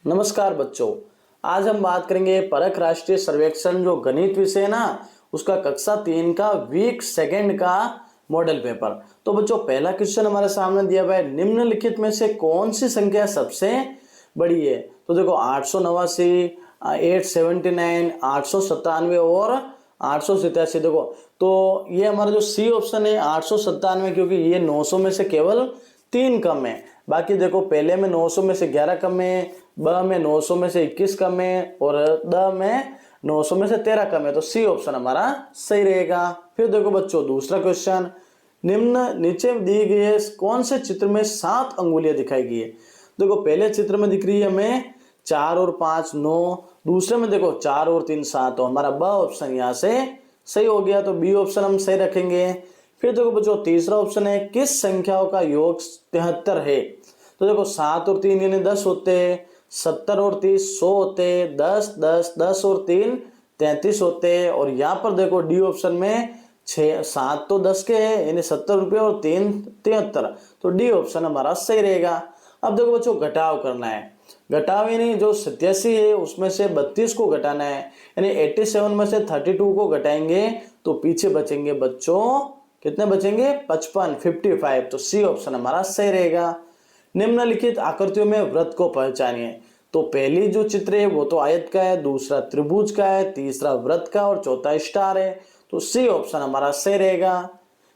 नमस्कार बच्चों, आज हम बात करेंगे परख राष्ट्रीय सर्वेक्षण जो गणित विषय है ना, उसका कक्षा 3 का वीक सेकंड का मॉडल पेपर। तो बच्चों पहला क्वेश्चन हमारे सामने दिया हुआ है, निम्नलिखित में से कौन सी संख्या सबसे बड़ी है। तो देखो 889, 879, 897 और 887। देखो तो ये हमारा जो सी ऑप्शन है 897, क्योंकि ये 900 में से केवल 3 कम है। बाकी देखो पहले में 900 में से 11 कम है, ब में 900 में से 21 कम है और द में 900 में से 13 कम है। तो सी ऑप्शन हमारा सही रहेगा। फिर देखो बच्चों दूसरा क्वेश्चन, निम्न नीचे दी गई है कौन से चित्र में 7 अंगुलियां दिखाई गई है। देखो पहले चित्र में दिख रही है हमें 4 और 5 9, दूसरे में देखो 4 और 3 7। तो हमारा ब ऑप्शन यहाँ से सही हो गया, तो बी ऑप्शन हम सही रखेंगे। फिर देखो बच्चों तीसरा ऑप्शन है, किस संख्याओं का योग 73 है। तो देखो 7 और 3 यानी 10 होते हैं, 70 और 30 100 होते हैं, 10 10 10 और 3 33 होते हैं। और यहाँ पर देखो डी ऑप्शन में 7 तो 10 के हैं यानी 70 रुपये और 3 73। तो डी ऑप्शन हमारा सही रहेगा। अब देखो बच्चों घटाव करना है। घटाव यानी जो 87 है उसमें से 32 को घटाना है, यानी 87 में से 32 को घटाएंगे तो पीछे बचेंगे बच्चों कितने बचेंगे 55 55। तो सी ऑप्शन हमारा सही रहेगा। निम्नलिखित आकृतियों में वृत्त को पहचानिए। तो पहली जो चित्र है वो तो आयत का है, दूसरा त्रिभुज का है, तीसरा वृत्त का और चौथा स्टार है। तो सी ऑप्शन हमारा सही रहेगा।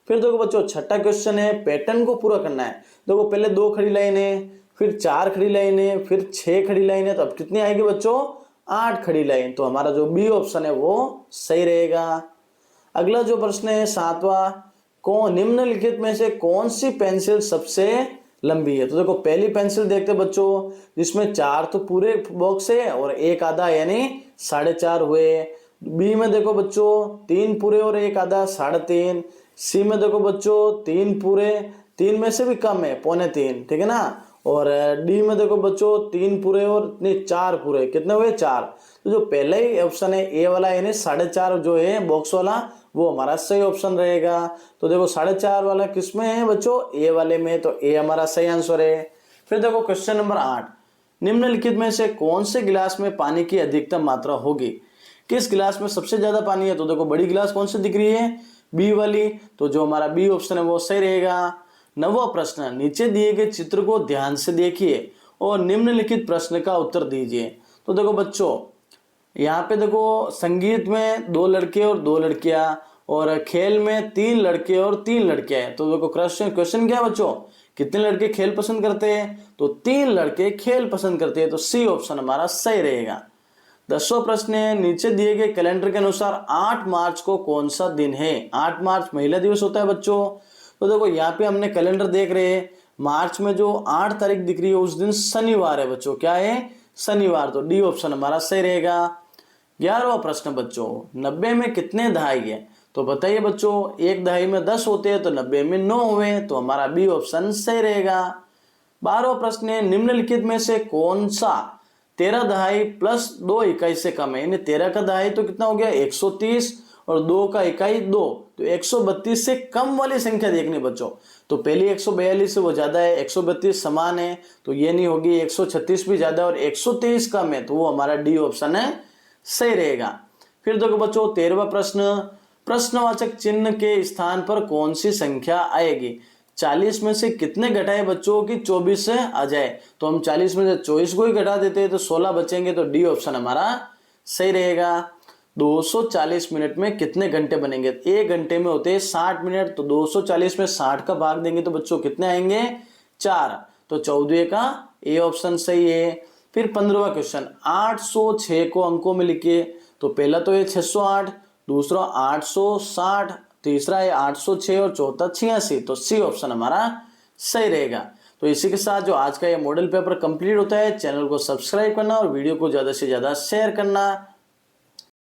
फिर देखो बच्चों छठा क्वेश्चन है, पैटर्न को पूरा करना है। देखो पहले 2 खड़ी लाइन है, फिर 4 खड़ी लाइन है, फिर 6 खड़ी लाइन है। तो अब कितनी आएगी बच्चों 8 खड़ी लाइन। तो हमारा जो बी ऑप्शन है वो सही रहेगा। अगला जो प्रश्न है 7वां, कौन निम्नलिखित में से कौन सी पेंसिल सबसे लंबी है। तो देखो पहली पेंसिल देखते बच्चों, जिसमें 4 तो पूरे बॉक्स है और 1 आधा यानी 4.5 हुए। बी में देखो बच्चों 3 पूरे और 1 आधा 3.5। सी में देखो बच्चों 3 पूरे, 3 में से भी कम है 2.25, ठीक है ना। और डी में देखो बच्चों 3 पूरे और नहीं 4 पूरे, कितने हुए 4। तो जो पहला ही ऑप्शन है ए वाला यानी 4.5 जो है बॉक्स वाला, वो हमारा सही ऑप्शन रहेगा। तो देखो 4.5 वाला किसमें है बच्चों ए वाले में, तो ए हमारा सही आंसर है। फिर देखो क्वेश्चन नंबर 8, निम्नलिखित में से कौन से गिलास में पानी की अधिकतम मात्रा होगी। किस गिलास में सबसे ज्यादा पानी है। तो देखो बड़ी गिलास कौन सी दिख रही है बी वाली, तो जो हमारा बी ऑप्शन है वो सही रहेगा। 9वां प्रश्न, नीचे दिए गए चित्र को ध्यान से देखिए और निम्नलिखित प्रश्न का उत्तर दीजिए। तो देखो बच्चों यहाँ पे देखो संगीत में 2 लड़के और 2 लड़कियां, और खेल में 3 लड़के और 3 लड़कियां हैं। तो देखो क्वेश्चन क्या है बच्चों, कितने लड़के खेल पसंद करते हैं। तो 3 लड़के खेल पसंद करते हैं। तो सी ऑप्शन हमारा सही रहेगा। 10वां प्रश्न है, नीचे दिए गए कैलेंडर के अनुसार 8 मार्च को कौन सा दिन है। 8 मार्च महिला दिवस होता है बच्चों। तो देखो यहाँ पे हमने कैलेंडर देख रहे हैं, मार्च में जो 8 तारीख दिख रही है उस दिन शनिवार है बच्चों। क्या है शनिवार। तो डी ऑप्शन हमारा सही रहेगा। 11वां प्रश्न बच्चों, 90 में कितने दहाई है। तो बताइए बच्चों, एक दहाई में 10 होते हैं तो 90 में 9 हुए। तो हमारा बी ऑप्शन सही रहेगा। 12वां प्रश्न है, निम्नलिखित में से कौन सा 13 दहाई प्लस 2 इकाई से कम है। यानी 13 का दहाई तो कितना हो गया 130 और 2 का इकाई 2, तो 132 से कम वाली संख्या देखनी बच्चों। तो पहली 142 से वो ज्यादा है, 132 समान है तो ये नहीं होगी, 136 भी ज्यादा और 123 कम है, तो वो हमारा डी ऑप्शन है सही रहेगा। फिर देखो बच्चों 13वां प्रश्न, प्रश्नवाचक चिन्ह के स्थान पर कौन सी संख्या आएगी। 40 में से कितने घटाए बच्चों की 24 से आ जाए। तो हम 40 में से 24 को ही घटा देते हैं तो 16 बचेंगे। तो डी ऑप्शन हमारा सही रहेगा। 240 मिनट में कितने घंटे बनेंगे। 1 घंटे में होते हैं 60 मिनट, तो 240 में 60 का भाग देंगे तो बच्चों कितने आएंगे 4। तो 14 का ए ऑप्शन सही है। फिर 15वां क्वेश्चन, 806 को अंकों में लिखिए। तो पहला तो ये 608, दूसरा 860, तीसरा है 806 और चौथा 86। तो सी ऑप्शन हमारा सही रहेगा। तो इसी के साथ जो आज का ये मॉडल पेपर कंप्लीट होता है, चैनल को सब्सक्राइब करना और वीडियो को ज्यादा से ज्यादा शेयर करना।